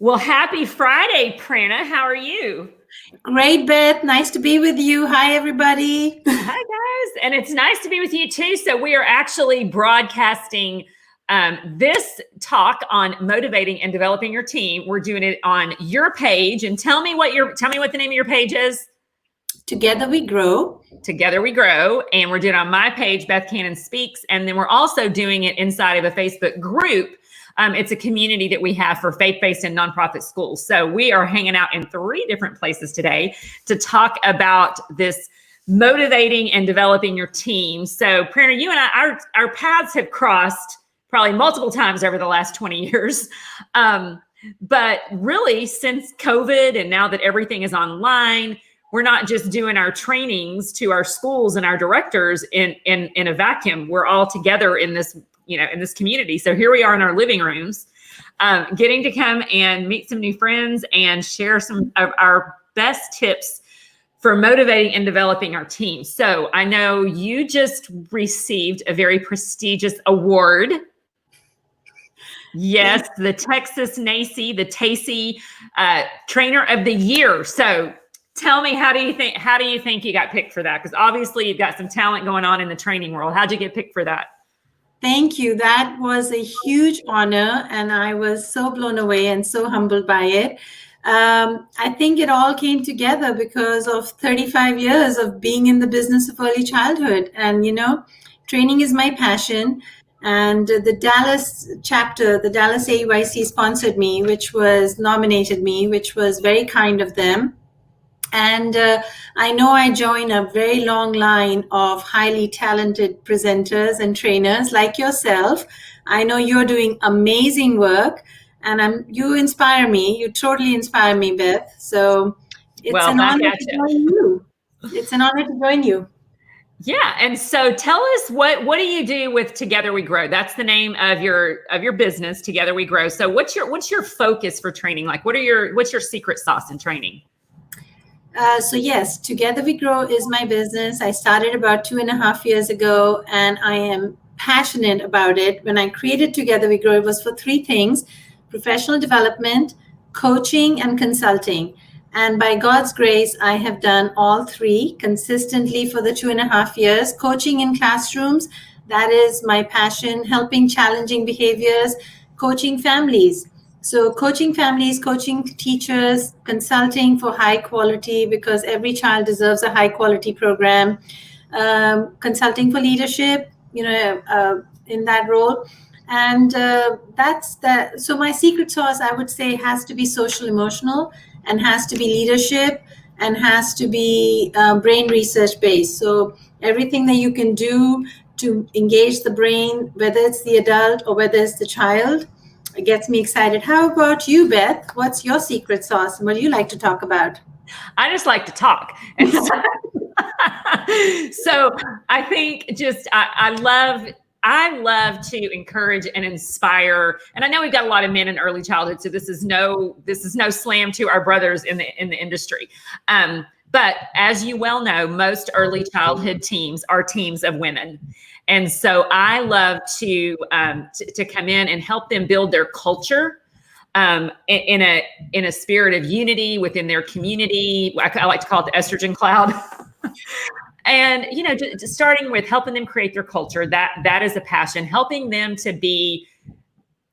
Well, happy Friday, Prerna. How are you? Great, Beth. Nice to be with you. Hi, everybody. Hi, guys. And it's nice to be with you too. So we are actually broadcasting this talk on motivating and developing your team. We're doing it on your page. And tell me what the name of your page is. Together we grow. Together we grow. And we're doing it on my page, Beth Cannon Speaks. And then we're also doing it inside of a Facebook group. It's a community that we have for faith-based and nonprofit schools. So we are hanging out in 3 different places today to talk about this motivating and developing your team. So Prerna, you and I, our paths have crossed probably multiple times over the last 20 years. But really since COVID and now that everything is online, we're not just doing our trainings to our schools and our directors in a vacuum. We're all together in this community. So here we are in our living rooms, getting to come and meet some new friends and share some of our best tips for motivating and developing our team. So I know you just received a very prestigious award. Yes, the Texas NACY, the TACY Trainer of the Year. So tell me, how do you think you got picked for that? Because obviously you've got some talent going on in the training world. How'd you get picked for that? Thank you. That was a huge honor, and I was so blown away and so humbled by it. I think it all came together because of 35 years of being in the business of early childhood. And, training is my passion. And the Dallas chapter, the Dallas AYC sponsored me, nominated me, which was very kind of them. And I know I join a very long line of highly talented presenters and trainers like yourself. I know you're doing amazing work, and you inspire me. You totally inspire me, Beth. So it's an honor to join you. It's an honor to join you. Yeah. And so tell us, what do you do with Together We Grow? That's the name of your business, Together We Grow. So what's your focus for training? Like, what's your secret sauce in training? So yes, Together We Grow is my business. I started about 2.5 years ago, and I am passionate about it. When I created Together We Grow, it was for 3 things: professional development, coaching, and consulting. And by God's grace, I have done all 3 consistently for the 2.5 years. Coaching in classrooms, that is my passion, helping challenging behaviors, coaching families. So coaching families, coaching teachers, consulting for high quality, because every child deserves a high quality program, consulting for leadership, in that role. And that's that. So my secret sauce, I would say, has to be social emotional, and has to be leadership, and has to be brain research based. So everything that you can do to engage the brain, whether it's the adult or whether it's the child, it gets me excited. How about you, Beth? What's your secret sauce, and what do you like to talk about? I just like to talk. And so I think I love to encourage and inspire. And I know we've got a lot of men in early childhood, so this is no slam to our brothers in the industry. But as you well know, most early childhood teams are teams of women. And so I love to come in and help them build their culture in a spirit of unity within their community. I like to call it the estrogen cloud. And, just starting with helping them create their culture, that is a passion, helping them to be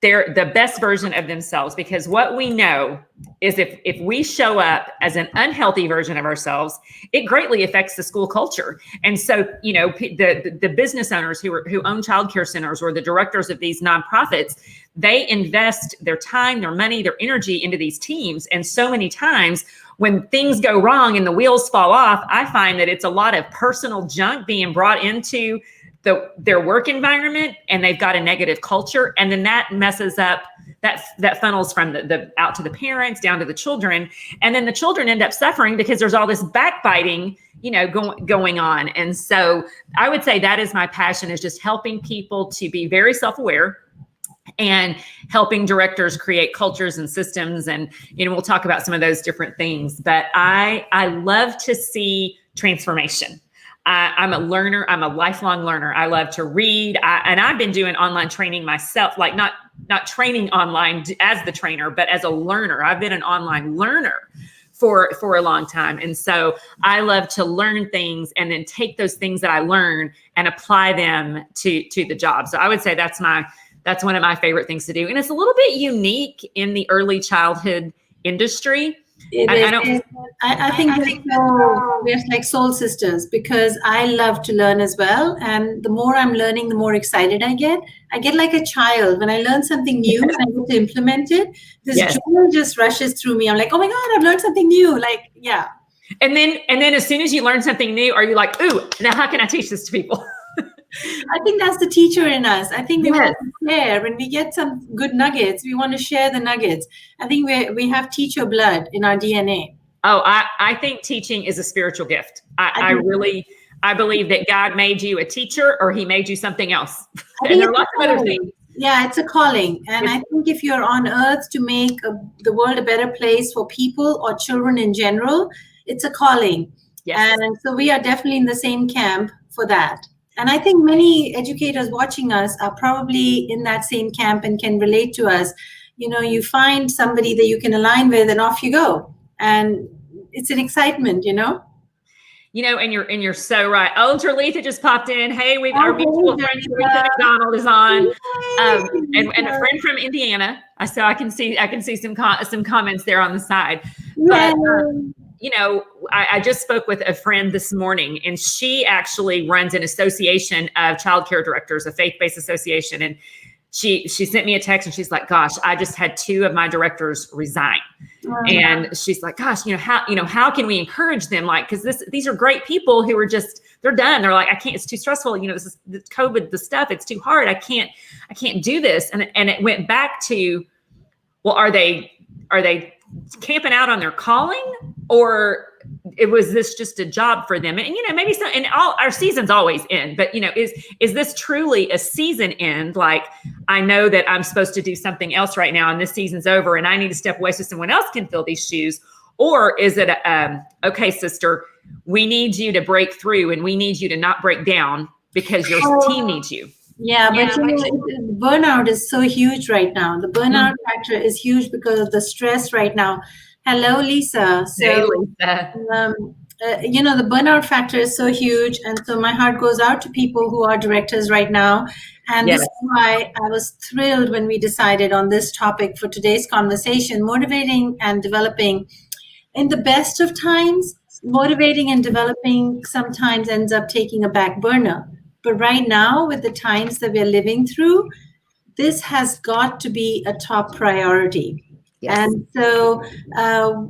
the best version of themselves. Because what we know is if we show up as an unhealthy version of ourselves, it greatly affects the school culture. And so, the business owners who own childcare centers, or the directors of these nonprofits, they invest their time, their money, their energy into these teams. And so many times when things go wrong and the wheels fall off, I find that it's a lot of personal junk being brought into their work environment, and they've got a negative culture. And then that messes up, that funnels from the out to the parents, down to the children. And then the children end up suffering because there's all this backbiting, going on. And so I would say that is my passion, is just helping people to be very self-aware, and helping directors create cultures and systems. And, we'll talk about some of those different things, but I love to see transformation. I'm a learner. I'm a lifelong learner. I love to read. And I've been doing online training myself, like not training online as the trainer, but as a learner. I've been an online learner for a long time. And so I love to learn things and then take those things that I learn and apply them to the job. So I would say that's one of my favorite things to do. And it's a little bit unique in the early childhood industry. I think we're like soul sisters, because I love to learn as well. And the more I'm learning, the more excited I get. I get like a child when I learn something new and I get to implement it. This joy just rushes through me. I'm like, oh my God, I've learned something new. Like, yeah. And then as soon as you learn something new, are you like, ooh, now how can I teach this to people? I think that's the teacher in us. I think we want to share. When we get some good nuggets, we want to share the nuggets. I think we have teacher blood in our DNA. Oh, I think teaching is a spiritual gift. I believe that God made you a teacher, or he made you something else. And there are lots of other things. Yeah, it's a calling. And I think if you're on earth to make the world a better place for people or children in general, it's a calling. Yes. And so we are definitely in the same camp for that. And I think many educators watching us are probably in that same camp and can relate to us. You know, you find somebody that you can align with and off you go. And it's an excitement, you know? You know, and you're so right. Oh, Terletha just popped in. Hey, our mutual friend Terletha McDonald is on, and a friend from Indiana. So I can see some comments there on the side. But you know, I just spoke with a friend this morning, and she actually runs an association of childcare directors, a faith-based association, and she sent me a text and she's like, gosh, I just had 2 of my directors resign. And she's like, gosh, how can we encourage them? Like, cause these are great people who are they're done. They're like, I can't, it's too stressful. You know, this is the COVID, the stuff, it's too hard. I can't do this. And it went back to, well, are they camping out on their calling, or was this just a job for them? And, you know, maybe and all our seasons always end, but you know, is this truly a season end? Like, I know that I'm supposed to do something else right now and this season's over and I need to step away so someone else can fill these shoes. Or is it, okay, sister, we need you to break through and we need you to not break down because your team needs you. Yeah, but you know, burnout is so huge right now. The burnout factor is huge because of the stress right now. Hello, Lisa. So, hey, Lisa. You know, the burnout factor is so huge. And so my heart goes out to people who are directors right now. And this is why I was thrilled when we decided on this topic for today's conversation. Motivating and developing. In the best of times, motivating and developing sometimes ends up taking a back burner. But right now, with the times that we're living through, this has got to be a top priority. Yes. And so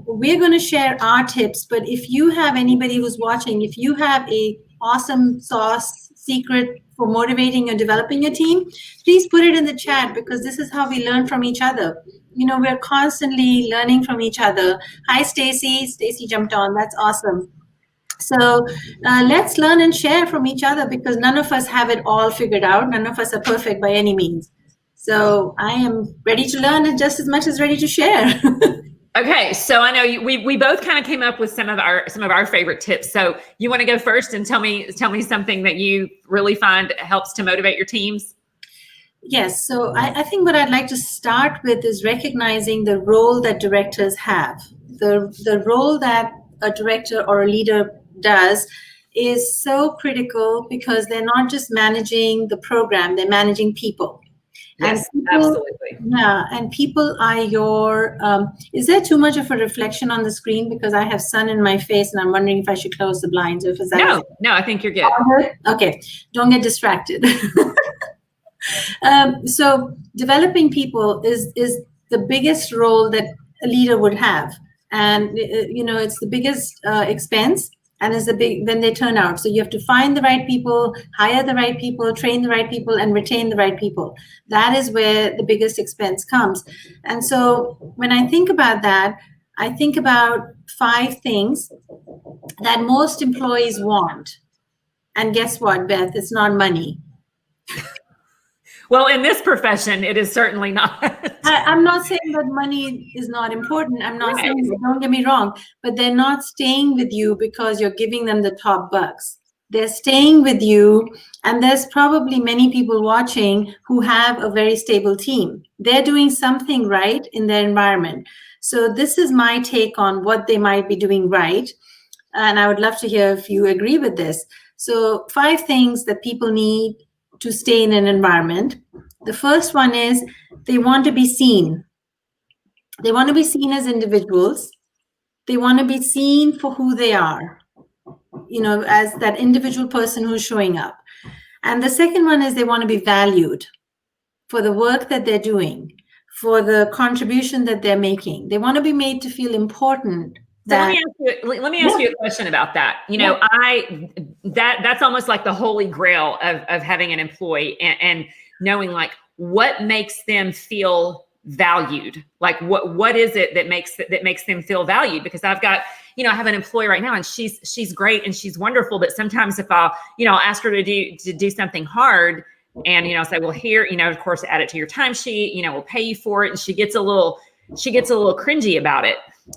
we're going to share our tips. But if you have anybody who's watching, if you have a awesome sauce secret for motivating or developing a team, please put it in the chat, because this is how we learn from each other. You know, we're constantly learning from each other. Hi, Stacy. Stacy jumped on. That's awesome. So let's learn and share from each other, because none of us have it all figured out. None of us are perfect by any means. So I am ready to learn and just as much as ready to share. Okay, so I know we both kind of came up with some of our favorite tips. So you want to go first and tell me something that you really find helps to motivate your teams? Yes. So I think what I'd like to start with is recognizing the role that directors have. The role that a director or a leader does is so critical, because they're not just managing the program, they're managing people. Yes, and people, absolutely. Yeah, and people are your, is there too much of a reflection on the screen? Because I have sun in my face and I'm wondering if I should close the blinds. Or if it's No, I think you're good. Okay, don't get distracted. So developing people is the biggest role that a leader would have. And, you know, it's the biggest expense, and it's when they turn out. So you have to find the right people, hire the right people, train the right people, and retain the right people. That is where the biggest expense comes. And so when I think about that, I think about 5 things that most employees want. And guess what, Beth? It's not money. Well, in this profession, it is certainly not. I'm not saying that money is not important. I'm not saying that, don't get me wrong, but they're not staying with you because you're giving them the top bucks. they're staying with you, and there's probably many people watching who have a very stable team. They're doing something right in their environment. So this is my take on what they might be doing right. And I would love to hear if you agree with this. So 5 things that people need to stay in an environment. The first one is they want to be seen. They want to be seen as individuals. They want to be seen for who they are, as that individual person who's showing up. And the second one is they want to be valued for the work that they're doing, for the contribution that they're making. They want to be made to feel important. So let me ask you a question about that. That's almost like the holy grail of having an employee and knowing like what makes them feel valued. Like what is it that makes them feel valued? Because I've got, I have an employee right now and she's great and she's wonderful. But sometimes if I'll ask her to do something hard and, say, well, here, of course, add it to your timesheet, we'll pay you for it. And she gets a little cringy about it.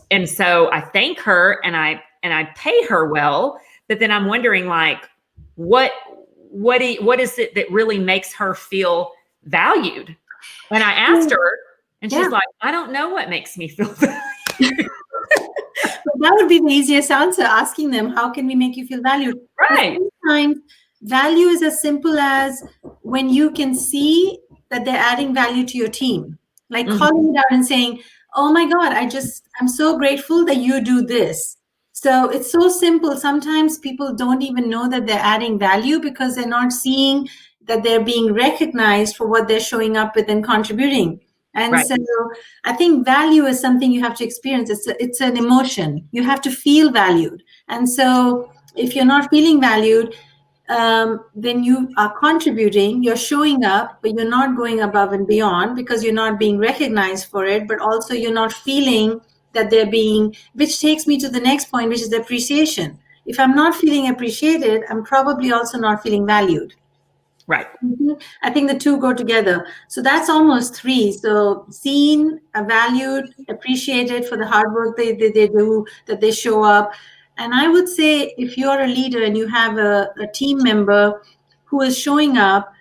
And so I thank her and I pay her well, but then I'm wondering like, what is it that really makes her feel valued? And I asked her and she's like, I don't know what makes me feel valued. That would be the easiest answer, asking them, how can we make you feel valued? Right. Sometimes value is as simple as when you can see that they're adding value to your team, like calling it out and saying, oh my God, I'm so grateful that you do this. So it's so simple. Sometimes people don't even know that they're adding value because they're not seeing that they're being recognized for what they're showing up with and contributing. And so I think value is something you have to experience. It's an emotion. You have to feel valued. And so if you're not feeling valued, then you are contributing, you're showing up, but you're not going above and beyond because you're not being recognized for it, but also you're not feeling that they're being, which takes me to the next point, which is appreciation. If I'm not feeling appreciated, I'm probably also not feeling valued. Right. I think the two go together. So that's almost 3. So seen, valued, appreciated for the hard work they do, that they show up. And I would say if you're a leader and you have a team member who is showing up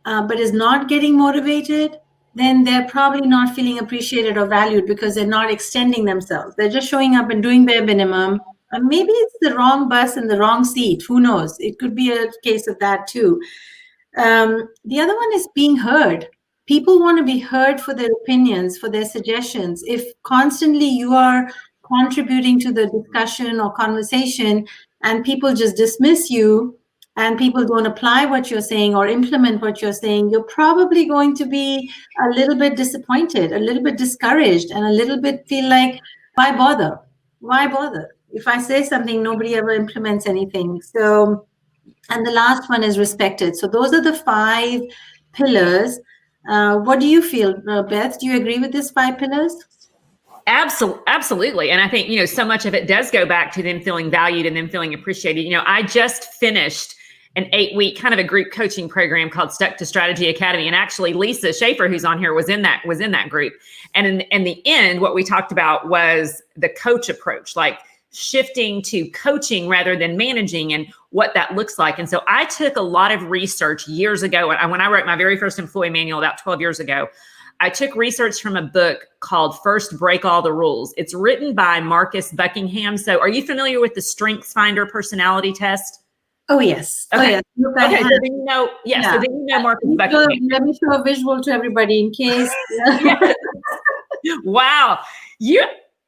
but is not getting motivated, then they're probably not feeling appreciated or valued because they're not extending themselves. They're just showing up and doing bare minimum. And maybe it's the wrong bus in the wrong seat. Who knows? It could be a case of that too. The other one is being heard. People want to be heard for their opinions, for their suggestions. If constantly you are contributing to the discussion or conversation and people just dismiss you and people don't apply what you're saying or implement what you're saying, you're probably going to be a little bit disappointed, a little bit discouraged, and a little bit feel like, why bother? Why bother? If I say something, nobody ever implements anything. So, and the last one is respected. So those are the 5 pillars. What do you feel, Beth? Do you agree with these 5 pillars? Absolutely. And I think, so much of it does go back to them feeling valued and them feeling appreciated. I just finished an 8-week kind of a group coaching program called Stuck to Strategy Academy. And actually Lisa Schaefer, who's on here, was in that group. And in the end, what we talked about was the coach approach, like shifting to coaching rather than managing and what that looks like. And so I took a lot of research years ago. When I wrote my very first employee manual about 12 years ago, I took research from a book called First Break All the Rules. It's written by Marcus Buckingham. So are you familiar with the StrengthsFinder personality test? Oh, yes. Okay. Oh, yes. Okay. So then so then you know Marcus Buckingham. Let me show a visual to everybody in case. Wow.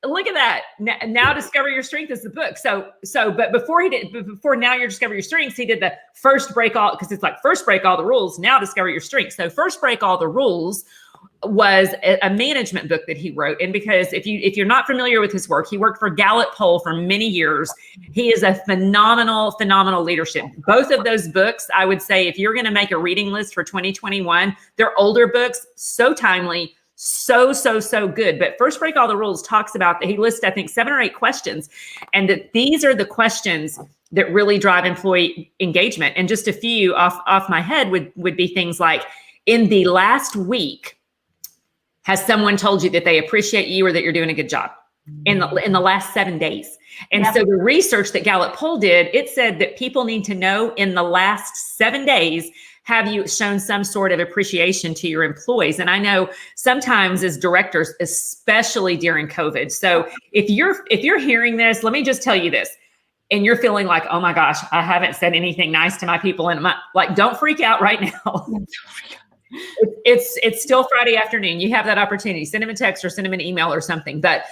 Look at that. Now Discover Your Strength is the book. But before Now You're Discover Your Strengths, he did the First Break All, because it's like First Break All the Rules, Now Discover Your Strengths. So First Break All the Rules was a management book that he wrote. And because if you're not familiar with his work, he worked for Gallup Poll for many years. He is a phenomenal leadership. Both of those books, I would say, if you're going to make a reading list for 2021, they're older books, so timely, so good. But First Break All the Rules talks about that. He lists, I think, 7 or 8 questions, and that these are the questions that really drive employee engagement. And just a few off my head would be things like, in the last week, has someone told you that they appreciate you or that you're doing a good job? in the last 7 days. And so the research that Gallup poll did, it said that people need to know in the last 7 days, have you shown some sort of appreciation to your employees? And I know sometimes as directors, especially during COVID. So if you're hearing this, let me just tell you this, and you're feeling like, oh my gosh, I haven't said anything nice to my people, and don't freak out right now. It's still Friday afternoon. You have that opportunity. Send them a text or send them an email or something. But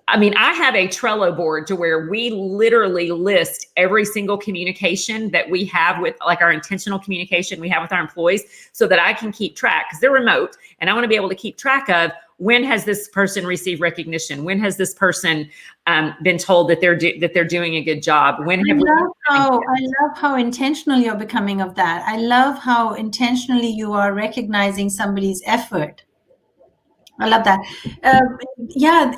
I mean, I have a Trello board to where we literally list every single communication that we have with, like, our intentional communication we have with our employees, so that I can keep track, because they're remote, and I want to be able to keep track of, when has this person received recognition? When has this person been told that they're doing a good job? I love how intentional you're becoming of that. I love how intentionally you are recognizing somebody's effort. I love that.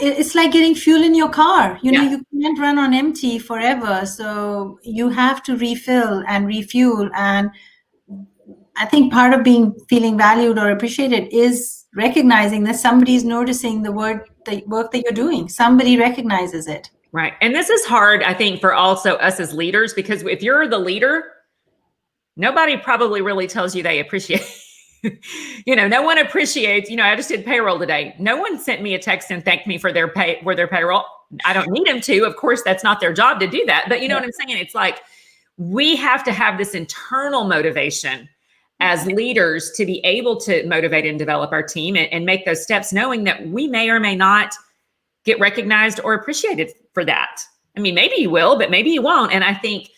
It's like getting fuel in your car. You can't run on empty forever. So you have to refill and refuel. And I think part of feeling valued or appreciated is recognizing that somebody's noticing the work that you're doing. Somebody recognizes it. Right. And this is hard, I think, for also us as leaders, because if you're the leader, nobody probably really tells you they appreciate no one appreciates, I just did payroll today. No one sent me a text and thanked me for their payroll. I don't need them to. Of course, that's not their job to do that. But you know what I'm saying? It's like, we have to have this internal motivation as leaders to be able to motivate and develop our team and make those steps, knowing that we may or may not get recognized or appreciated for that. I mean, maybe you will, but maybe you won't. And I think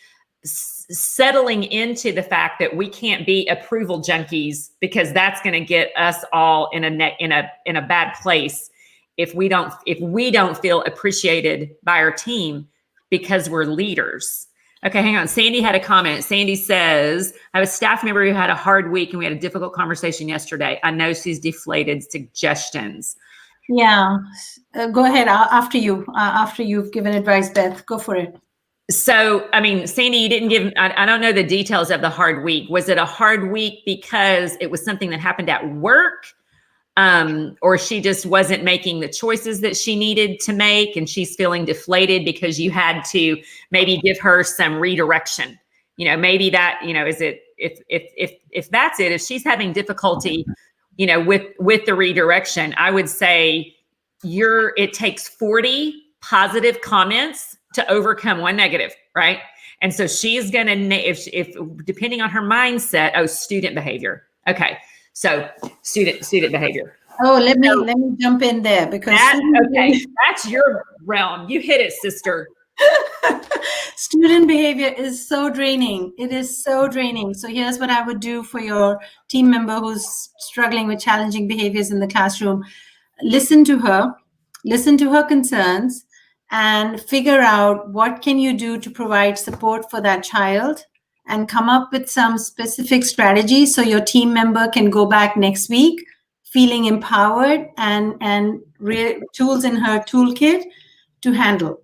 settling into the fact that we can't be approval junkies, because that's going to get us all in a bad place if we don't feel appreciated by our team because we're leaders. Okay, hang on. Sandy had a comment. Sandy says, I have a staff member who had a hard week and we had a difficult conversation yesterday. I know she's deflated. Suggestions. Yeah. Go ahead. After you've given advice, Beth, go for it. So, I mean, Sandy, you didn't give, I don't know the details of the hard week. Was it a hard week because it was something that happened at work? Or she just wasn't making the choices that she needed to make, and she's feeling deflated because you had to maybe give her some redirection? Maybe that, is it, if that's it, if she's having difficulty, with the redirection, I would say it takes 40 positive comments to overcome one negative, right? And so she's going to, if depending on her mindset, student behavior. Okay. So student behavior. Oh, let me jump in there, because that's your realm. You hit it, sister. Student behavior is so draining. It is so draining. So here's what I would do for your team member who's struggling with challenging behaviors in the classroom. Listen to her concerns, and figure out what can you do to provide support for that child, and come up with some specific strategies so your team member can go back next week feeling empowered and tools in her toolkit to handle.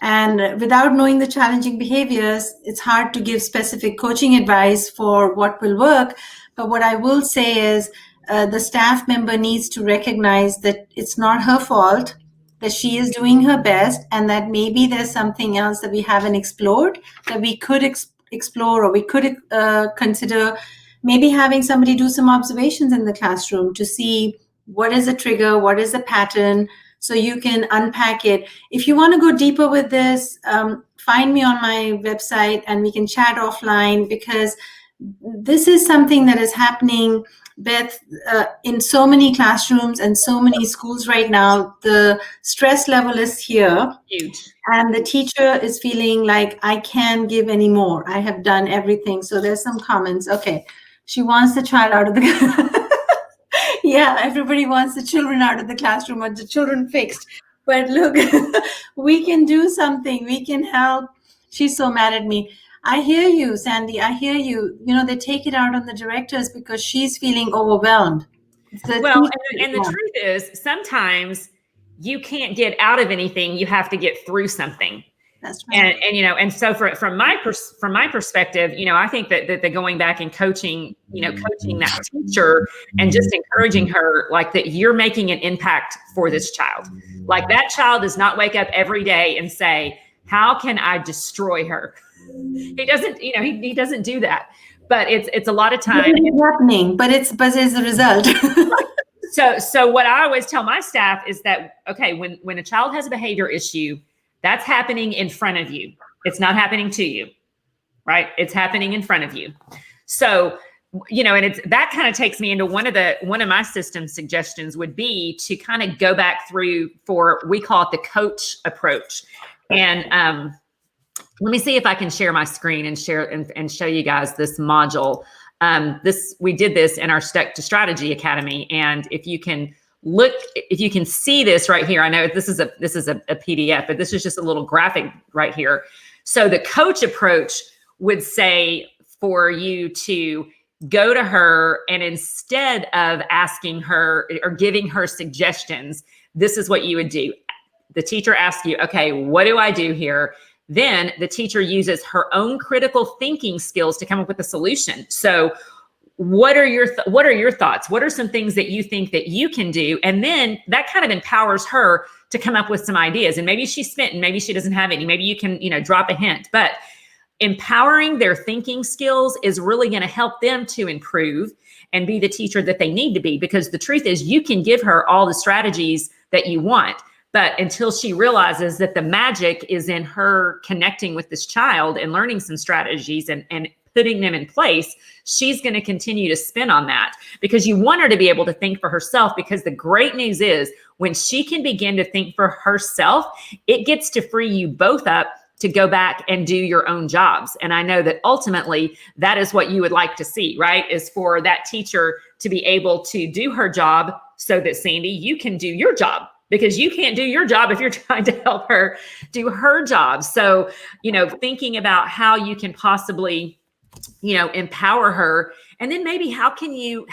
And without knowing the challenging behaviors, it's hard to give specific coaching advice for what will work. But what I will say is the staff member needs to recognize that it's not her fault, that she is doing her best, and that maybe there's something else that we haven't explored that we could explore, or we could consider maybe having somebody do some observations in the classroom to see what is the trigger, what is the pattern, so you can unpack it. If you want to go deeper with this, find me on my website and we can chat offline, because this is something that is happening, Beth, in so many classrooms and so many schools right now. The stress level is here. Huge. And the teacher is feeling like, I can't give any more. I have done everything. So there's some comments. Okay. She wants the child out of the yeah, everybody wants the children out of the classroom, or the children fixed. But look, we can do something. We can help. She's so mad at me. I hear you, Sandy. I hear you. They take it out on the directors because she's feeling overwhelmed. And the truth is, sometimes you can't get out of anything. You have to get through something. That's right. And so from my perspective, I think that the going back and coaching that teacher and just encouraging her, like, that you're making an impact for this child. Like, that child does not wake up every day and say, how can I destroy her? He doesn't, he doesn't do that. But it's a lot of time. It's happening, but it's the result. So what I always tell my staff is that, okay, when a child has a behavior issue, that's happening in front of you. It's not happening to you, right? It's happening in front of you. So, and that kind of takes me into one of my system suggestions would be to kind of go back through we call it the coach approach. And let me see if I can share my screen and show you guys this module. We did this in our Stuck to Strategy Academy. And if you can see this right here, I know this is a PDF, but this is just a little graphic right here. So the coach approach would say for you to go to her, and instead of asking her or giving her suggestions, this is what you would do. The teacher asks you, okay, what do I do here? Then the teacher uses her own critical thinking skills to come up with a solution. So what are your thoughts? What are some things that you think that you can do? And then that kind of empowers her to come up with some ideas. And maybe she's spent and maybe she doesn't have any. Maybe you can, drop a hint. But empowering their thinking skills is really going to help them to improve and be the teacher that they need to be. Because the truth is, you can give her all the strategies that you want, but until she realizes that the magic is in her connecting with this child and learning some strategies and putting them in place, she's going to continue to spin on that, because you want her to be able to think for herself. Because the great news is, when she can begin to think for herself, it gets to free you both up to go back and do your own jobs. And I know that ultimately that is what you would like to see, right? Is for that teacher to be able to do her job so that, Sandy, you can do your job. Because you can't do your job if you're trying to help her do her job. So, thinking about how you can possibly, empower her. And then maybe how can you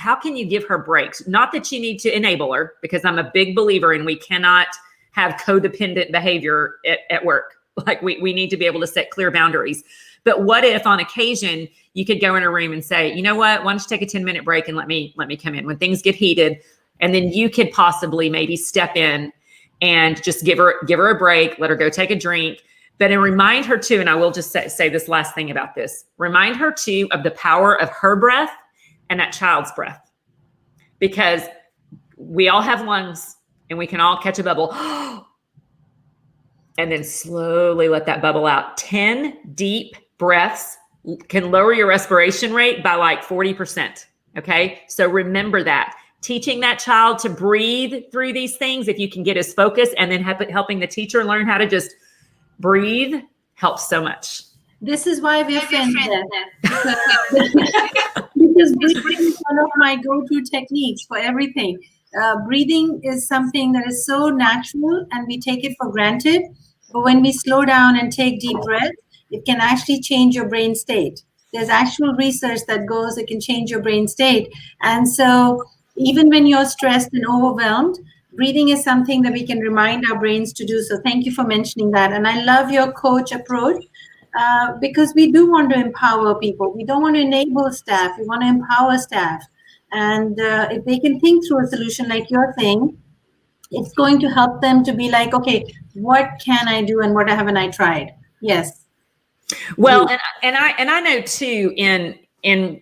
give her breaks? Not that you need to enable her, because I'm a big believer in we cannot have codependent behavior at work. Like, we need to be able to set clear boundaries. But what if on occasion you could go in a room and say, you know what, why don't you take a 10-minute break and let me come in when things get heated? And then you could possibly maybe step in and just give her a break, let her go take a drink. But then remind her too, and I will just say this last thing about this, remind her too of the power of her breath and that child's breath. Because we all have lungs and we can all catch a bubble and then slowly let that bubble out. 10 deep breaths can lower your respiration rate by like 40%. Okay, so remember that. Teaching that child to breathe through these things, if you can get his focus, and then helping the teacher learn how to just breathe, helps so much. This is why we're friends, Beth. Because breathing is one of my go-to techniques for everything. Breathing is something that is so natural and we take it for granted. But when we slow down and take deep breaths, it can actually change your brain state. There's actual research that goes, it can change your brain state. And so even when you're stressed and overwhelmed, breathing is something that we can remind our brains to do. So thank you for mentioning that. And I love your coach approach, because we do want to empower people. We don't want to enable staff. We want to empower staff. And if they can think through a solution like you're saying, it's going to help them to be like, okay, what can I do and what haven't I tried? Yes. Well, and I know too, in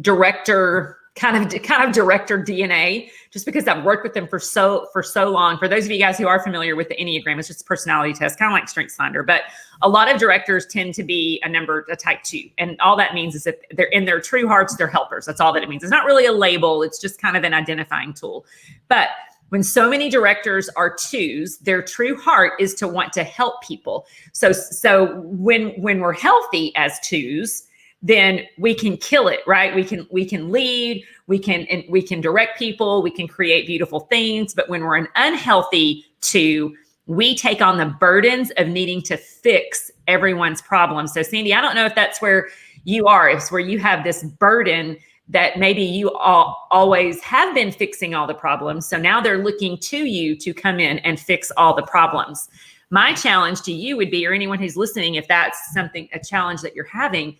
director kind of director DNA, just because I've worked with them for so long. For those of you guys who are familiar with the Enneagram, it's just a personality test, kind of like StrengthsFinder. But a lot of directors tend to be a type 2. And all that means is that they're in their true hearts, they're helpers. That's all that it means. It's not really a label. It's just kind of an identifying tool. But when so many directors are 2s, their true heart is to want to help people. So when we're healthy as 2s, then we can kill it, right? We can lead, we can direct people, we can create beautiful things. But when we're an unhealthy 2, we take on the burdens of needing to fix everyone's problems. So Sandy, I don't know if that's where you are. It's where you have this burden that maybe you always have been fixing all the problems. So now they're looking to you to come in and fix all the problems. My challenge to you would be, or anyone who's listening, if that's a challenge that you're having,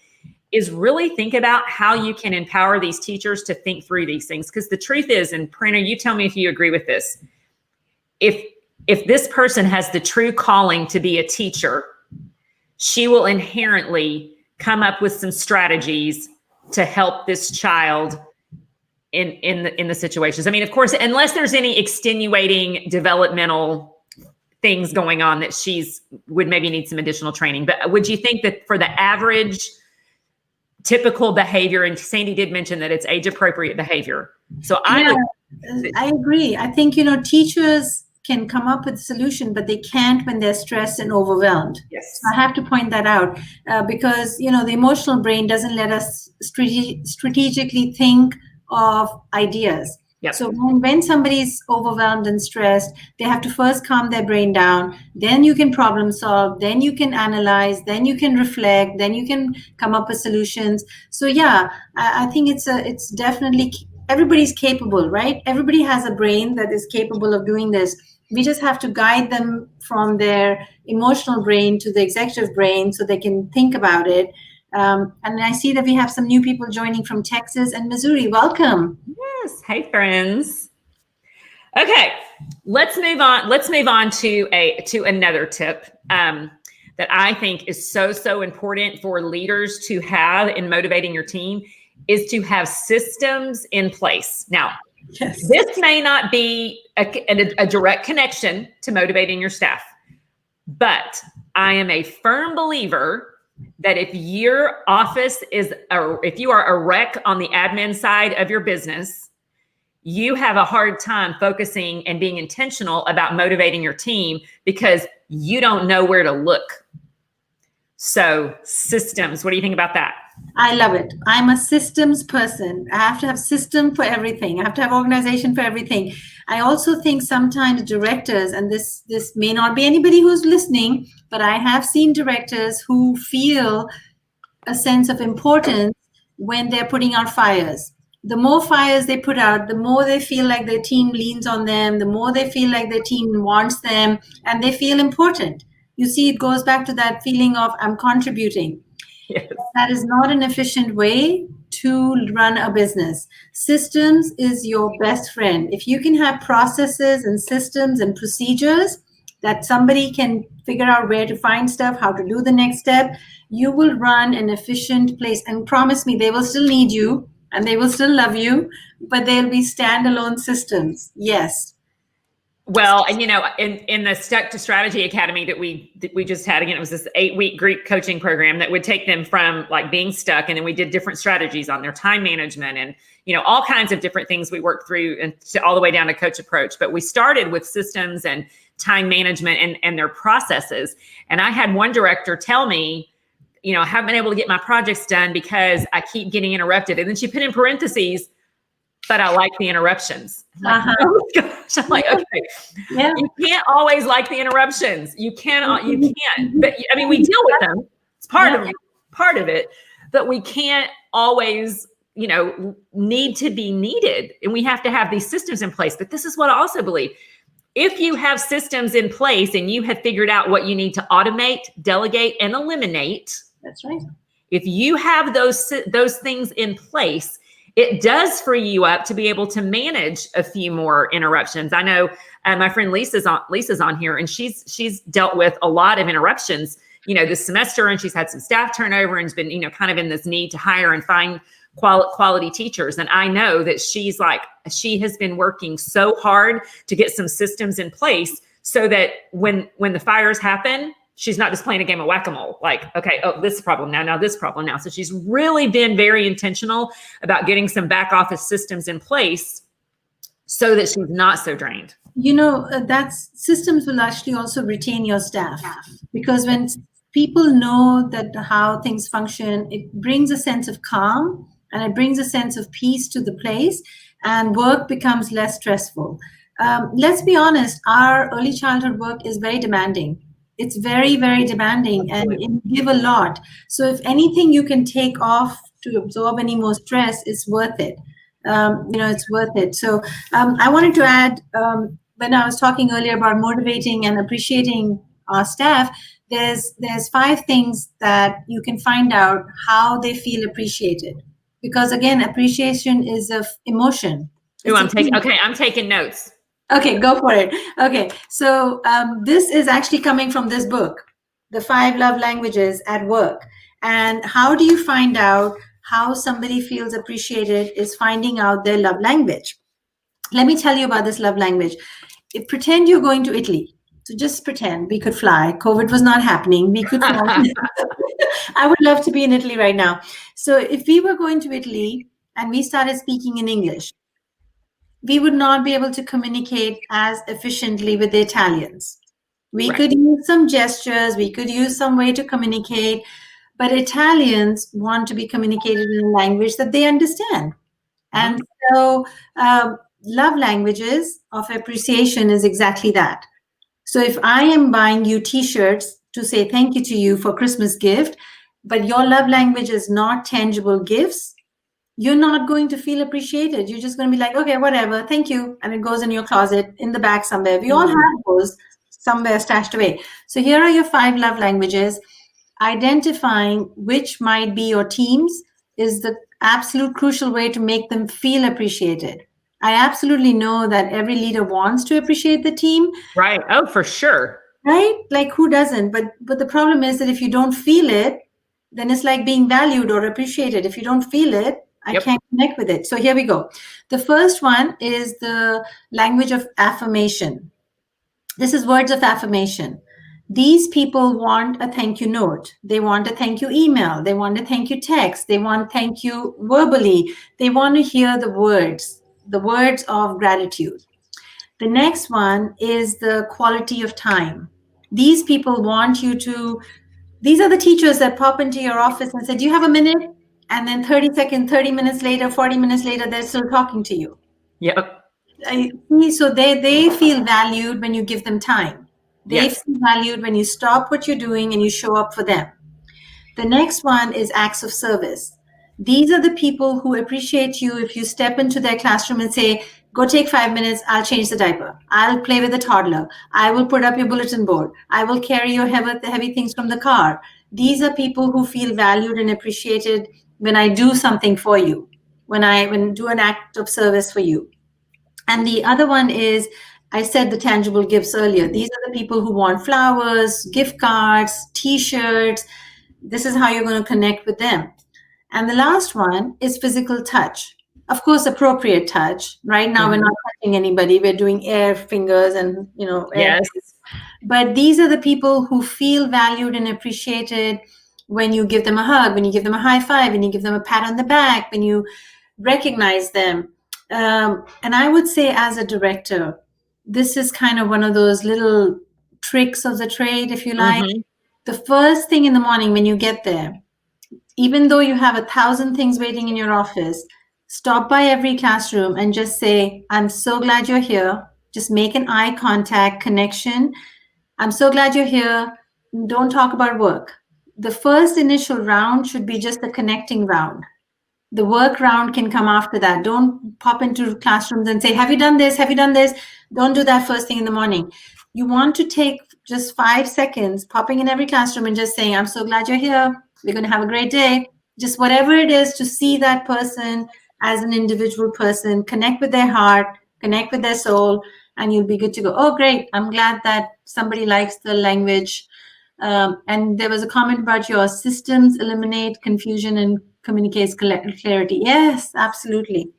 is really think about how you can empower these teachers to think through these things. Because the truth is, and Prerna, you tell me if you agree with this, if this person has the true calling to be a teacher, she will inherently come up with some strategies to help this child in the situations. I mean, of course, unless there's any extenuating developmental things going on that would maybe need some additional training. But would you think that for the average typical behavior, and Sandy did mention that it's age appropriate behavior. So I agree. I think, teachers can come up with a solution, but they can't when they're stressed and overwhelmed. Yes. So I have to point that out because, the emotional brain doesn't let us strategically think of ideas. Yep. So when somebody's overwhelmed and stressed, they have to first calm their brain down. Then you can problem solve. Then you can analyze. Then you can reflect. Then you can come up with solutions. So yeah, I think it's definitely, everybody's capable, right? Everybody has a brain that is capable of doing this. We just have to guide them from their emotional brain to the executive brain so they can think about it. And I see that we have some new people joining from Texas and Missouri. Welcome. Yes. Hey, friends. Okay, let's move on. Let's move on to another tip that I think is so important for leaders to have in motivating your team is to have systems in place. Now, yes. This may not be a direct connection to motivating your staff, but I am a firm believer that if your office if you are a wreck on the admin side of your business, you have a hard time focusing and being intentional about motivating your team because you don't know where to look. So systems, what do you think about that? I love it. I'm a systems person. I have to have system for everything. I have to have organization for everything. I also think sometimes directors, and this may not be anybody who's listening, but I have seen directors who feel a sense of importance when they're putting out fires. The more fires they put out, the more they feel like their team leans on them, the more they feel like their team wants them, and they feel important. You see, it goes back to that feeling of I'm contributing. Yes. That is not an efficient way to run a business. Systems is your best friend. If you can have processes and systems and procedures that somebody can figure out where to find stuff, how to do the next step, you will run an efficient place. And promise me, they will still need you and they will still love you, but they'll be standalone systems. Yes. Well, and in the Stuck to Strategy Academy that we just had, again, it was this 8-week group coaching program that would take them from like being stuck, and then we did different strategies on their time management and all kinds of different things we worked through, and all the way down to coach approach. But we started with systems and time management and their processes. And I had one director tell me, I haven't been able to get my projects done because I keep getting interrupted. And then she put in parentheses, but I like the interruptions. I'm like, oh gosh. I'm like, okay, yeah. You can't always like the interruptions. You can't, but I mean, we deal with them. It's part of it, but we can't always, need to be needed. And we have to have these systems in place. But this is what I also believe. If you have systems in place and you have figured out what you need to automate, delegate, and eliminate. That's right. If you have those things in place, it does free you up to be able to manage a few more interruptions. I know my friend Lisa's on here, and she's dealt with a lot of interruptions, this semester, and she's had some staff turnover and has been, kind of in this need to hire and find quality teachers. And I know that she has been working so hard to get some systems in place so that when the fires happen, she's not just playing a game of whack-a-mole, like, okay, oh, this problem now this problem now. So she's really been very intentional about getting some back office systems in place so that she's not so drained. That systems will actually also retain your staff, because when people know that how things function, it brings a sense of calm and it brings a sense of peace to the place, and work becomes less stressful. Let's be honest, our early childhood work is very demanding. It's very, very demanding, and it give a lot. So if anything you can take off to absorb any more stress, it's worth it. It's worth it. So I wanted to add, when I was talking earlier about motivating and appreciating our staff, there's 5 things that you can find out how they feel appreciated. Because again, appreciation is of emotion. Ooh, I'm taking notes. Okay, go for it. Okay, so this is actually coming from this book, The 5 Love Languages at Work. And how do you find out how somebody feels appreciated is finding out their love language. Let me tell you about this love language. Pretend you're going to Italy. So just pretend we could fly. COVID was not happening. We could fly. I would love to be in Italy right now. So if we were going to Italy and we started speaking in English, we would not be able to communicate as efficiently with the Italians. We could use some gestures, we could use some way to communicate, but Italians want to be communicated in a language that they understand. And so love languages of appreciation is exactly that. So if I am buying you t-shirts to say thank you to you for Christmas gift, but your love language is not tangible gifts, you're not going to feel appreciated. You're just going to be like, okay, whatever, thank you. And it goes in your closet, in the back somewhere. We all have those somewhere stashed away. So here are your 5 love languages. Identifying which might be your team's is the absolute crucial way to make them feel appreciated. I absolutely know that every leader wants to appreciate the team. Right. Oh, for sure. Right? Like who doesn't? But the problem is that if you don't feel it, then it's like being valued or appreciated. If you don't feel it, I can't connect with it. So here we go. The first one is the language of affirmation. This is words of affirmation. These people want a thank you note. They want a thank you email. They want a thank you text. They want thank you verbally. They want to hear the words of gratitude. The next one is the quality of time. These people want you to, these are the teachers that pop into your office and say, do you have a minute? And then 30 seconds, 30 minutes later, 40 minutes later, they're still talking to you. Yep. So they feel valued when you give them time. They feel valued when you stop what you're doing and you show up for them. The next one is acts of service. These are the people who appreciate you if you step into their classroom and say, go take 5 minutes, I'll change the diaper. I'll play with the toddler. I will put up your bulletin board. I will carry your heavy things from the car. These are people who feel valued and appreciated when I do something for you, when I do an act of service for you. And the other one is, I said the tangible gifts earlier. These are the people who want flowers, gift cards, t-shirts. This is how you're going to connect with them. And the last one is physical touch. Of course, appropriate touch. Right now, we're not touching anybody. We're doing air fingers and, air. Yes. But these are the people who feel valued and appreciated when you give them a hug, when you give them a high five, when you give them a pat on the back, when you recognize them. And I would say as a director, this is kind of one of those little tricks of the trade, if you like. The first thing in the morning when you get there, even though you have 1,000 things waiting in your office, stop by every classroom and just say, I'm so glad you're here. Just make an eye contact connection. I'm so glad you're here. Don't talk about work. The first initial round should be just a connecting round. The work round can come after that. Don't pop into classrooms and say, have you done this? Have you done this? Don't do that first thing in the morning. You want to take just 5 seconds, popping in every classroom and just saying, I'm so glad you're here. We're going to have a great day. Just whatever it is to see that person as an individual person, connect with their heart, connect with their soul, and you'll be good to go. Oh, great. I'm glad that somebody likes the language. And there was a comment about your systems eliminate confusion and communicates clarity. Yes, absolutely.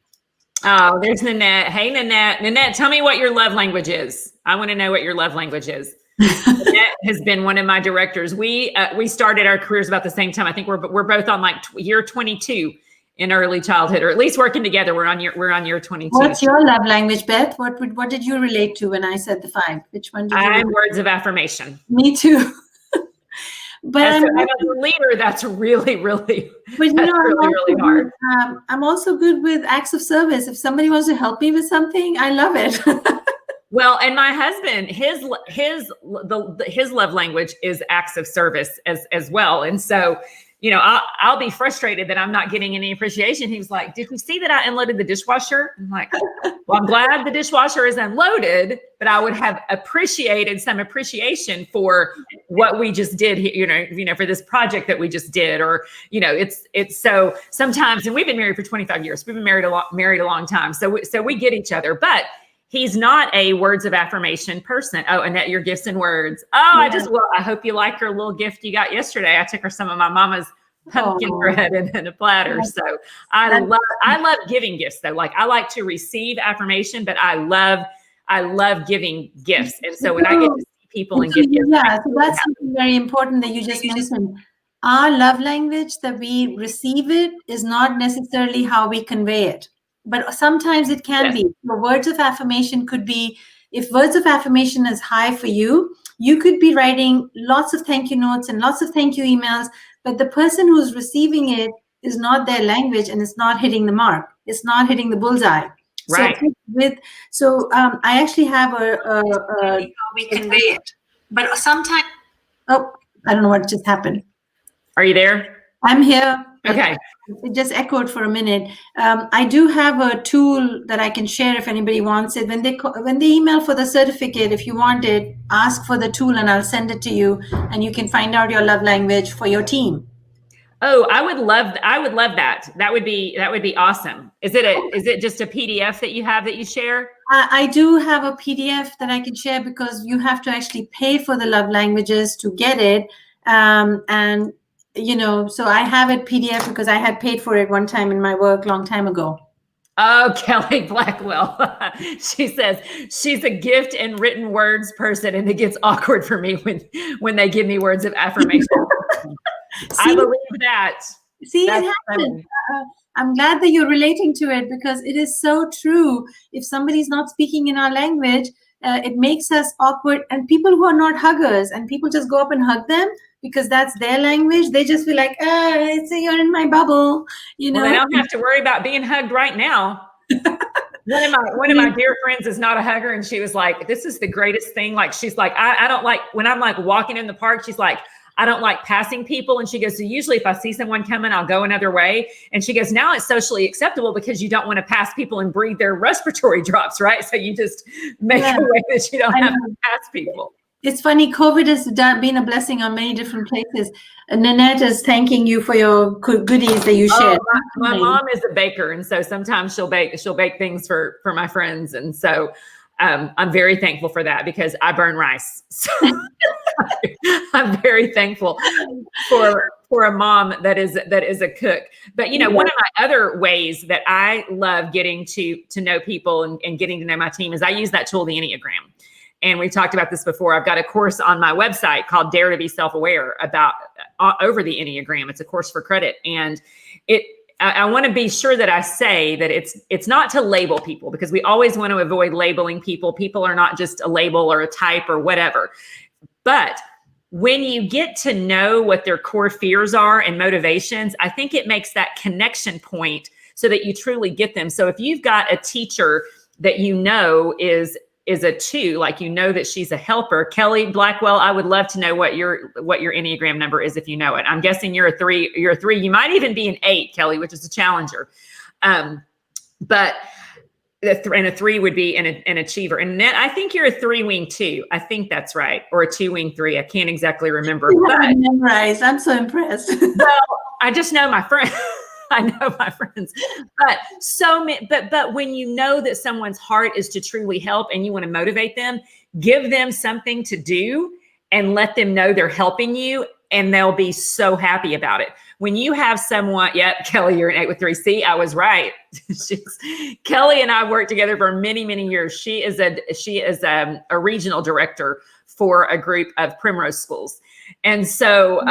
Oh, there's Nanette. Hey, Nanette. Nanette, tell me what your love language is. I want to know what your love language is. Nanette has been one of my directors. We started our careers about the same time. I think we're both on like year 22 in early childhood, or at least working together. We're on year 22. What's your love language, Beth? What did you relate to when I said the 5? Which one did you? I'm words of affirmation. Me too. But as a leader, that's really, really, really hard. I'm also good with acts of service. If somebody wants to help me with something, I love it. Well, and my husband, his love language is acts of service as well. And so I'll be frustrated that I'm not getting any appreciation. He was like, did you see that I unloaded the dishwasher? I'm like, well, I'm glad the dishwasher is unloaded, but I would have appreciated some appreciation for what we just did here, for this project that we just did, or, it's so sometimes, and we've been married for 25 years. We've been married a long time. So we get each other, but he's not a words of affirmation person. Oh, Annette, your gifts and words. Oh, yeah. I hope you like her little gift you got yesterday. I took her some of my mama's pumpkin bread and a platter. So I love giving gifts though. Like I like to receive affirmation, but I love giving gifts. And so when I get to see people and give gifts. Yeah, so that's something very important that you just mentioned. Our love language that we receive it is not necessarily how we convey it. But sometimes it can be. So words of affirmation could be, if words of affirmation is high for you, you could be writing lots of thank you notes and lots of thank you emails, but the person who's receiving it is not their language and it's not hitting the mark. It's not hitting the bullseye. Right. I actually have how we convey it. But sometimes, I don't know what just happened. Are you there? I'm here. Okay. It just echoed for a minute. I do have a tool that I can share if anybody wants it. When they email for the certificate, if you want it, ask for the tool and I'll send it to you, and you can find out your love language for your team. Oh, I would love that. That would be awesome. Is it just a PDF that you have that you share? I do have a PDF that I can share because you have to actually pay for the love languages to get it. So I have it PDF because I had paid for it one time in my work long time ago. Oh, Kelly Blackwell. She says she's a gift and written words person, and it gets awkward for me when they give me words of affirmation. I believe that. See, it happens. I'm glad that you're relating to it because it is so true. If somebody's not speaking in our language, it makes us awkward. And people who are not huggers and people just go up and hug them because that's their language, they just feel like, you're in my bubble, Well, they don't have to worry about being hugged right now. One of my dear friends is not a hugger, and she was like, this is the greatest thing. Like, she's like, I don't like, when I'm like walking in the park, she's like, I don't like passing people. And she goes, so usually if I see someone coming, I'll go another way. And she goes, now it's socially acceptable because you don't want to pass people and breathe their respiratory drops, right? So you just make a way that you don't have to pass people. It's funny. COVID has been a blessing on many different places. And Nanette is thanking you for your goodies that you shared. My mom is a baker. And so sometimes she'll bake things for my friends. And so I'm very thankful for that because I burn rice. So I'm very thankful for a mom that is a cook. But one of my other ways that I love getting to know people and getting to know my team is I use that tool, the Enneagram. And we've talked about this before. I've got a course on my website called Dare to Be Self-Aware about over the Enneagram. It's a course for credit, and I want to be sure that I say that it's not to label people because we always want to avoid labeling people. People are not just a label or a type or whatever. But when you get to know what their core fears are and motivations, I think it makes that connection point so that you truly get them. So if you've got a teacher that is a 2, like that she's a helper. Kelly Blackwell, I would love to know what your Enneagram number is if you know it. I'm guessing you're a 3. You're a 3. You might even be an 8, Kelly, which is a challenger. But a 3 would be an achiever. And then I think you're a 3-wing 2. I think that's right, or a 2-wing 3. I can't exactly remember. But memorized. I'm so impressed. Well, I just know my friend. I know my friends, but when you know that someone's heart is to truly help and you want to motivate them, give them something to do and let them know they're helping you, and they'll be so happy about it. When you have someone, Kelly, you're an 8 with 3. See, I was right. Kelly and I worked together for many, many years. She is a regional director for a group of Primrose schools, and so.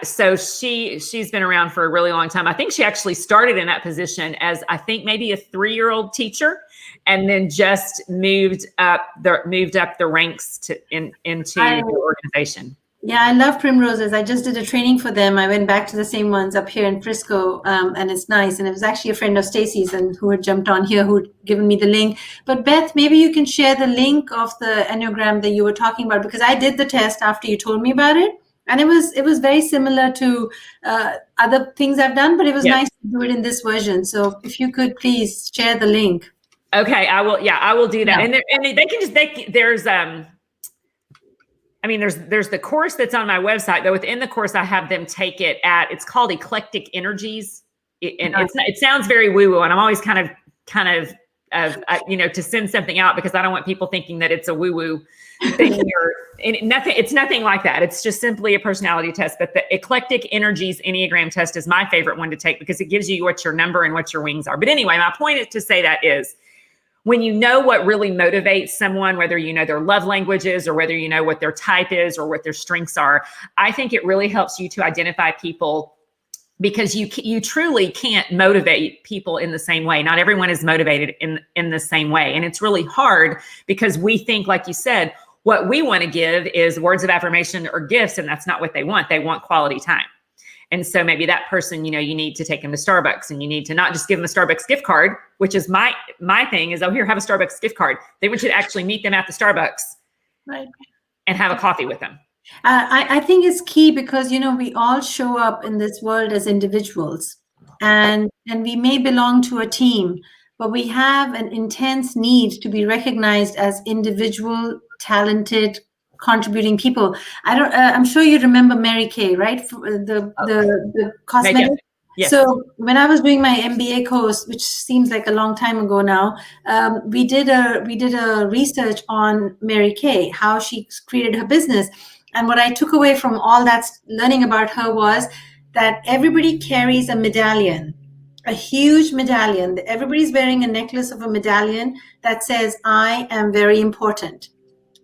So she's been around for a really long time. I think she actually started in that position as I think maybe a 3-year-old teacher, and then just moved up the ranks into the organization. Yeah, I love Primroses. I just did a training for them. I went back to the same ones up here in Frisco, and it's nice. And it was actually a friend of Stacy's and who had jumped on here, who'd given me the link. But Beth, maybe you can share the link of the Enneagram that you were talking about, because I did the test after you told me about it. And it was very similar to other things I've done, but it was nice to do it in this version. So if you could please share the link. Okay, I will. Yeah, I will do that. Yeah. And they can just there's there's the course that's on my website, but within the course I have them take it it's called Eclectic Energies, and it sounds very woo woo, and I'm always kind of to send something out because I don't want people thinking that it's a woo woo thing it's nothing like that. It's just simply a personality test. But the Eclectic Energies Enneagram test is my favorite one to take because it gives you what your number and what your wings are. But anyway, my point is to say that is when you know what really motivates someone, whether you know their love languages or whether you know what their type is or what their strengths are, I think it really helps you to identify people, because you truly can't motivate people in the same way. Not everyone is motivated in the same way. And it's really hard because we think, like you said, what we want to give is words of affirmation or gifts, and that's not what they want. They want quality time. And so maybe that person, you need to take them to Starbucks, and you need to not just give them a Starbucks gift card, which is my thing is, oh, here, have a Starbucks gift card. They want you to actually meet them at the Starbucks, right, and have a coffee with them. I think it's key because, we all show up in this world as individuals, and we may belong to a team, but we have an intense need to be recognized as individual, talented, contributing people. I'm sure you remember Mary Kay, right? The cosmetic. Yes. So when I was doing my MBA course, which seems like a long time ago now, we did a research on Mary Kay, how she created her business. And what I took away from all that learning about her was that everybody carries a medallion, a huge medallion. Everybody's wearing a necklace of a medallion that says, I am very important.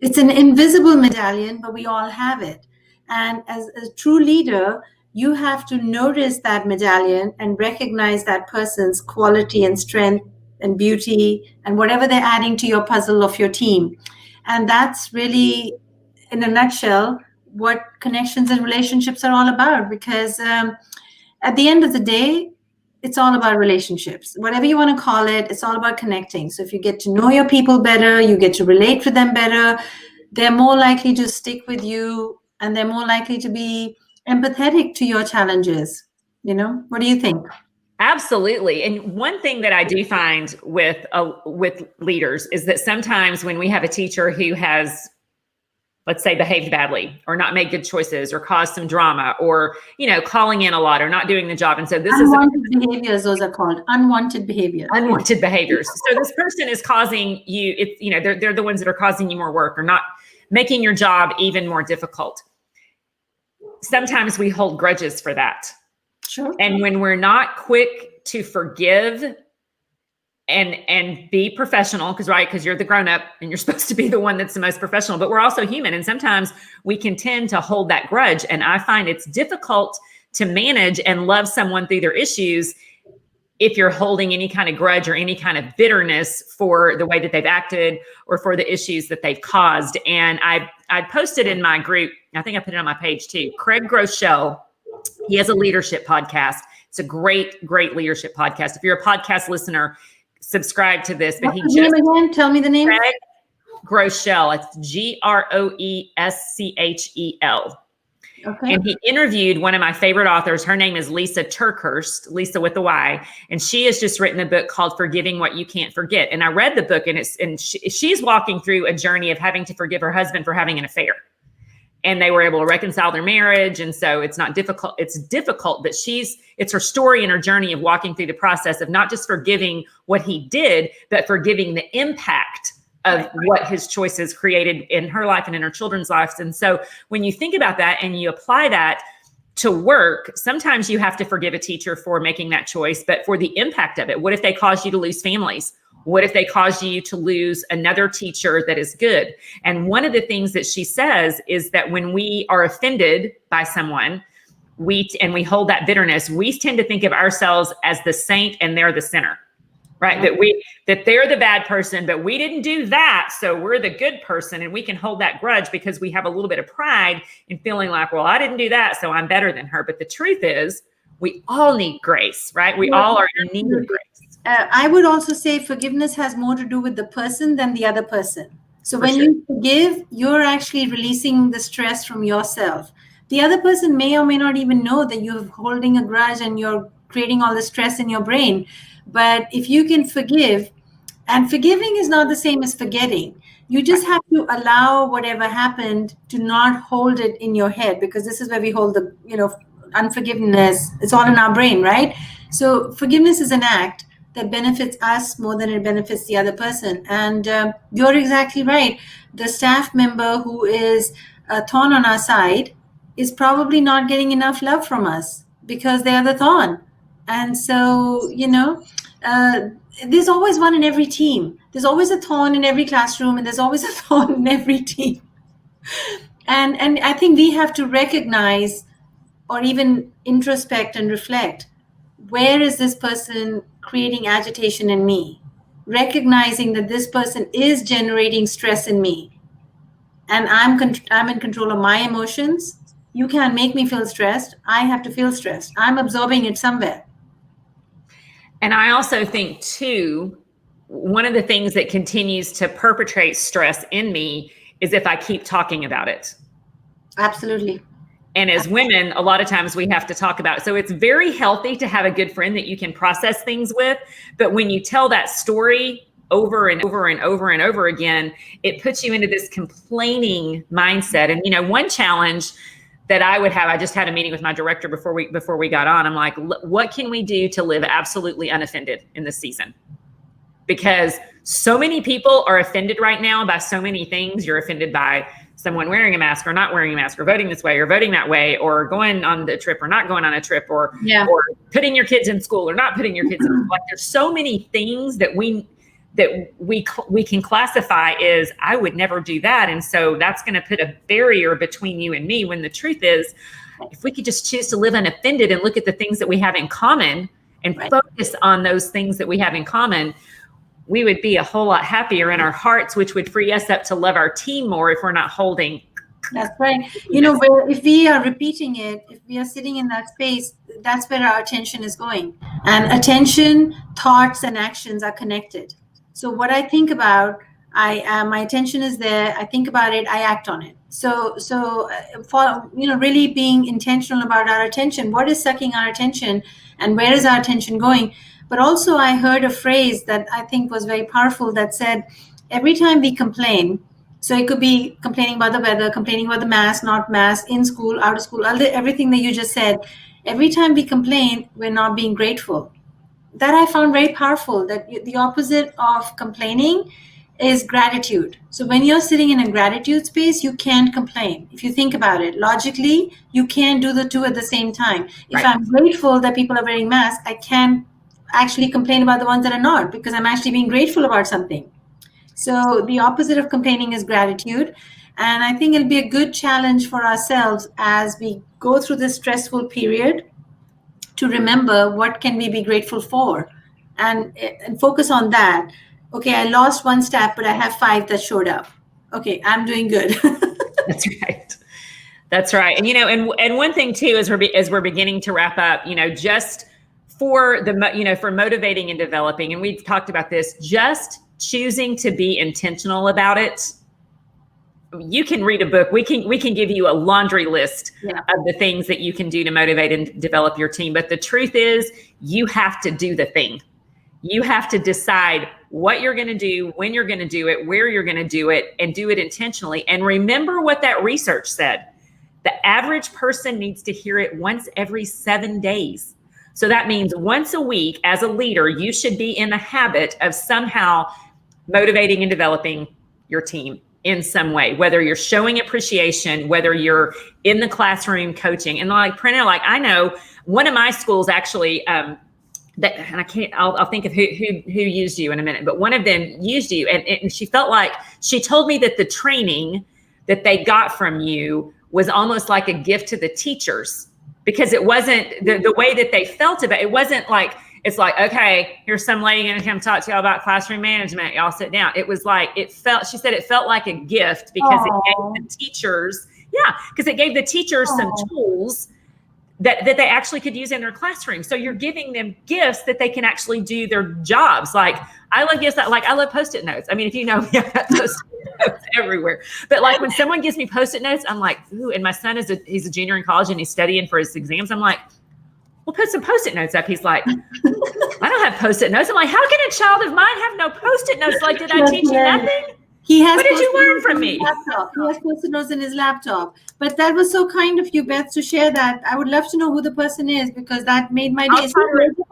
It's an invisible medallion, but we all have it. And as a true leader, you have to notice that medallion and recognize that person's quality and strength and beauty and whatever they're adding to your puzzle of your team. And that's really, in a nutshell, what connections and relationships are all about. Because at the end of the day, it's all about relationships. Whatever you want to call it, it's all about connecting. So if you get to know your people better, you get to relate with them better, they're more likely to stick with you, and they're more likely to be empathetic to your challenges. What do you think? Absolutely. And one thing that I do find with leaders is that sometimes when we have a teacher who has, let's say, behaved badly or not made good choices or caused some drama or, calling in a lot or not doing the job. And so this unwanted behaviors, those are called unwanted behaviors. Unwanted behaviors. So this person is causing you, they're the ones that are causing you more work or not making your job even more difficult. Sometimes we hold grudges for that. Sure. And when we're not quick to forgive and be professional, because you're the grown-up and you're supposed to be the one that's the most professional, but we're also human. And sometimes we can tend to hold that grudge. And I find it's difficult to manage and love someone through their issues if you're holding any kind of grudge or any kind of bitterness for the way that they've acted or for the issues that they've caused. And I posted in my group, I think I put it on my page too, Craig Groeschel, he has a leadership podcast. It's a great, great leadership podcast. If you're a podcast listener, subscribe to this. But what's the name again? Tell me the name. Craig Groeschel. It's Groeschel. Okay. And he interviewed one of my favorite authors. Her name is Lisa TerKeurst, Lisa with a Y. And she has just written a book called Forgiving What You Can't Forget. And I read the book, and she's walking through a journey of having to forgive her husband for having an affair. And they were able to reconcile their marriage. And so it's not difficult. It's difficult, but it's her story and her journey of walking through the process of not just forgiving what he did, but forgiving the impact of what his choices created in her life and in her children's lives. And so when you think about that and you apply that to work, sometimes you have to forgive a teacher for making that choice, but for the impact of it. What if they caused you to lose families? What if they caused you to lose another teacher that is good? And one of the things that she says is that when we are offended by someone, we hold that bitterness, we tend to think of ourselves as the saint and they're the sinner. Right. That they're the bad person, but we didn't do that. So we're the good person, and we can hold that grudge because we have a little bit of pride in feeling like, well, I didn't do that, so I'm better than her. But the truth is we all need grace, right? We all are in need of grace. I would also say forgiveness has more to do with the person than the other person. So when you forgive, you're actually releasing the stress from yourself. The other person may or may not even know that you're holding a grudge and you're creating all the stress in your brain. But if you can forgive, and forgiving is not the same as forgetting. You just have to allow whatever happened to not hold it in your head, because this is where we hold the, unforgiveness. It's all in our brain, right? So forgiveness is an act that benefits us more than it benefits the other person. And you're exactly right. The staff member who is a thorn on our side is probably not getting enough love from us because they are the thorn. And so, there's always one in every team. There's always a thorn in every classroom, and there's always a thorn in every team. And I think we have to recognize or even introspect and reflect, where is this person creating agitation in me? Recognizing that this person is generating stress in me, and I'm in control of my emotions. You can't make me feel stressed. I have to feel stressed. I'm absorbing it somewhere. And I also think, too, one of the things that continues to perpetrate stress in me is if I keep talking about it. Absolutely. And as women, a lot of times we have to talk about it. So it's very healthy to have a good friend that you can process things with. But when you tell that story over and over and over and over again, it puts you into this complaining mindset. And, one challenge that I would have, I just had a meeting with my director before we got on. I'm like, what can we do to live absolutely unoffended in this season? Because so many people are offended right now by so many things. You're offended by someone wearing a mask or not wearing a mask, or voting this way or voting that way, or going on the trip or not going on a trip, or putting your kids in school or not putting your kids in school. Like, there's so many things that we can classify as, I would never do that. And so that's going to put a barrier between you and me, when the truth is, if we could just choose to live unoffended and look at the things that we have in common and focus on those things that we have in common, we would be a whole lot happier in our hearts, which would free us up to love our team more if we're not holding. That's right. If we are repeating it, if we are sitting in that space, that's where our attention is going. And attention, thoughts, and actions are connected. So what I think about, my attention is there. I think about it. I act on it. So for really being intentional about our attention. What is sucking our attention, and where is our attention going? But also, I heard a phrase that I think was very powerful that said, every time we complain, so it could be complaining about the weather, complaining about the mask, not mask, in school, out of school, everything that you just said. Every time we complain, we're not being grateful. That I found very powerful, that the opposite of complaining is gratitude. So when you're sitting in a gratitude space, you can't complain. If you think about it logically, you can't do the two at the same time. If I'm grateful that people are wearing masks, I can't actually complain about the ones that are not, because I'm actually being grateful about something. So the opposite of complaining is gratitude. And I think it'll be a good challenge for ourselves as we go through this stressful period to remember, what can we be grateful for, and focus on that. Okay, I lost one step, but I have 5 that showed up. Okay, I'm doing good. That's right. That's right. And and one thing too, as we're beginning to wrap up, just for for motivating and developing, and we've talked about this, just choosing to be intentional about it. You can read a book. We can give you a laundry list of the things that you can do to motivate and develop your team. But the truth is, you have to do the thing. You have to decide what you're going to do, when you're going to do it, where you're going to do it, and do it intentionally. And remember what that research said. The average person needs to hear it once every 7 days. So that means once a week, as a leader, you should be in the habit of somehow motivating and developing your team in some way, whether you're showing appreciation, whether you're in the classroom coaching. And like Prerna, I know one of my schools actually, I'll think of who used you in a minute, but one of them used you, and she told me that the training that they got from you was almost like a gift to the teachers, because it wasn't the way that they felt about it. It wasn't like, it's like, okay, here's some lady going to come talk to y'all about classroom management. Y'all sit down. It was like, she said it felt like a gift, because it gave the teachers, some tools that they actually could use in their classroom. So you're giving them gifts that they can actually do their jobs. Like I love gifts that, like I love Post-it notes. I mean, if you know me, I've got Post-it notes everywhere. But like when someone gives me Post-it notes, I'm like, ooh, and my son he's a junior in college and he's studying for his exams. I'm like, we'll put some Post-it notes up. He's like, I don't have Post-it notes. I'm like, how can a child of mine have no Post-it notes? Like, did I teach you nothing? What did you learn from me? He has Post-it notes in his laptop. But that was so kind of you, Beth, to share that. I would love to know who the person is because that made my day.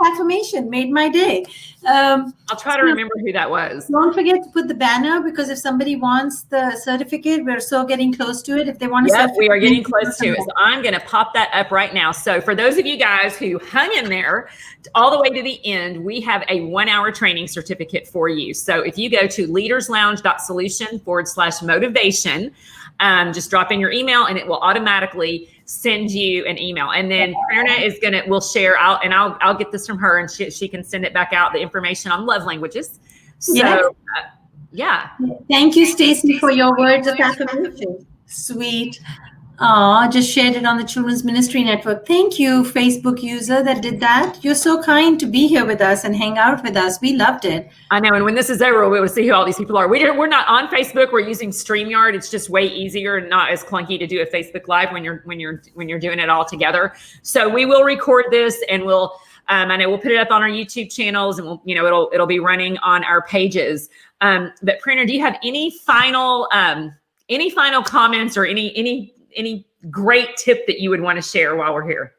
Affirmation made my day. I'll try to remember who that was. Don't forget to put the banner because if somebody wants the certificate, we're so getting close to it. If they want to, we are getting close to it. So I'm going to pop that up right now. So for those of you guys who hung in there all the way to the end, we have a 1-hour training certificate for you. So if you go to leaderslounge.solution/motivation, just drop in your email and it will automatically send you an email. And then Prerna will share out, and I'll get this from her and she can send it back out, the information on love languages. So yeah. Thank you, Stacy, for your words of affirmation. Sweet. Just shared it on the Children's Ministry Network. Thank you, Facebook user that did that. You're so kind to be here with us and hang out with us. We loved it. I know. And when this is over, we'll see who all these people are. We're not on Facebook. We're using StreamYard. It's just way easier and not as clunky to do a Facebook Live when you're doing it all together. So we will record this and we'll I know we'll put it up on our YouTube channels and it'll be running on our pages. But Prerna, do you have any final comments or any great tip that you would want to share while we're here?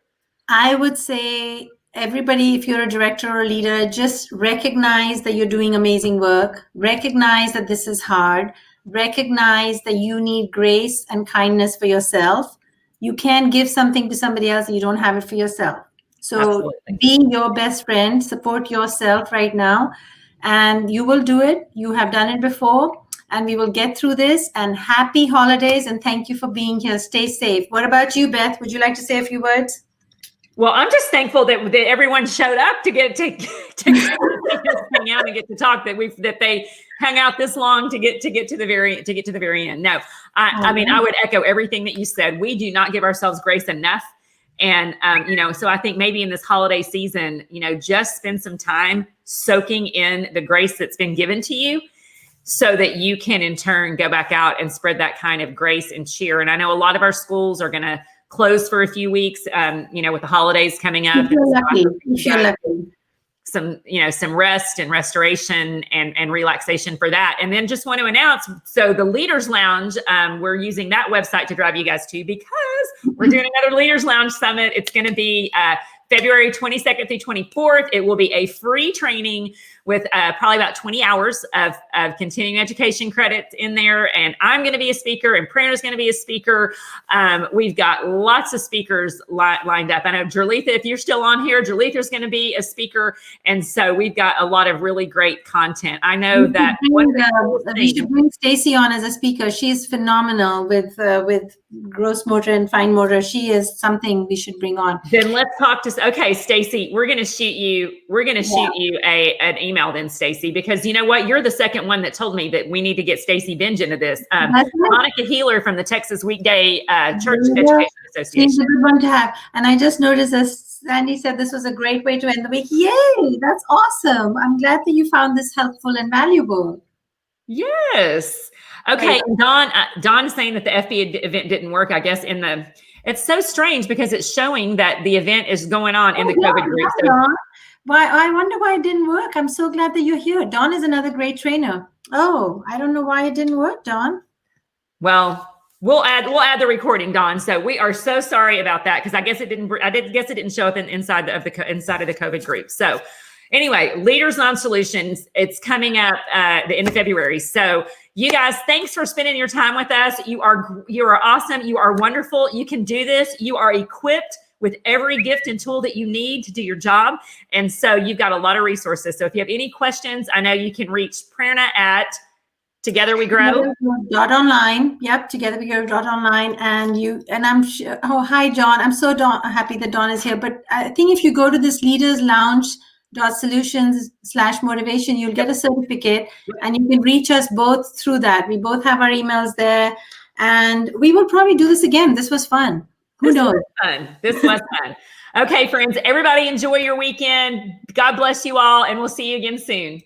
I would say everybody, if you're a director or a leader, just recognize that you're doing amazing work. Recognize that this is hard. Recognize that you need grace and kindness for yourself. You can't give something to somebody else and you don't have it for yourself. So Absolutely. Be your best friend, support yourself right now, and you will do it. You have done it before. And we will get through this. And happy holidays. And thank you for being here. Stay safe. What about you, Beth? Would you like to say a few words? Well, I'm just thankful that everyone showed up to hang out and get to talk. That they hung out this long to get to the very end. No, I mean, I would echo everything that you said. We do not give ourselves grace enough. And, so I think maybe in this holiday season, just spend some time soaking in the grace that's been given to you, so that you can in turn go back out and spread that kind of grace and cheer. And I know a lot of our schools are going to close for a few weeks, with the holidays coming up. If you're lucky. Some rest and restoration and relaxation for that. And then just want to announce, so the Leaders Lounge, we're using that website to drive you guys to, because we're doing another Leaders Lounge Summit. It's going to be February 22nd through 24th. It will be a free training with probably about 20 hours of continuing education credits in there. And I'm going to be a speaker and Prerna's going to be a speaker. We've got lots of speakers lined up. I know Jerletha, if you're still on here, Jerletha's going to be a speaker. And so we've got a lot of really great content. I know that we should bring Stacy on as a speaker. She's phenomenal with gross motor and fine motor. She is something we should bring on. Then let's talk to, okay, Stacy, we're going to shoot you an email then, Stacy, because you know what? You're the second one that told me that we need to get Stacy Binge into this. Monica Healer from the Texas Weekday Church Education Association. She's a good one to have. And I just noticed, as Sandy said, this was a great way to end the week. Yay! That's awesome. I'm glad that you found this helpful and valuable. Yes. Okay. Don's saying that the FB event didn't work, I guess, it's so strange because it's showing that the event is going on in the COVID group. I wonder why it didn't work. I'm so glad that you're here. Don is another great trainer. Oh, I don't know why it didn't work, Don. Well, we'll add the recording, Don. So we are so sorry about that, because I guess it didn't show up inside of the COVID group. So anyway, Leaders on Solutions, it's coming up the end of February. So you guys, thanks for spending your time with us. You are awesome. You are wonderful. You can do this. You are equipped with every gift and tool that you need to do your job. And so you've got a lot of resources. So if you have any questions, I know you can reach Prerna at Together We Grow. .online. Yep, Together We Grow .online. And I'm sure, oh, hi, John. I'm so happy that Don is here. But I think if you go to this Leaders Lounge .solutions/motivation, you'll get a certificate, and you can reach us both through that. We both have our emails there, and we will probably do this again. This was fun. Who knows? Fun. This was fun. Okay, friends, everybody enjoy your weekend. God bless you all, and we'll see you again soon.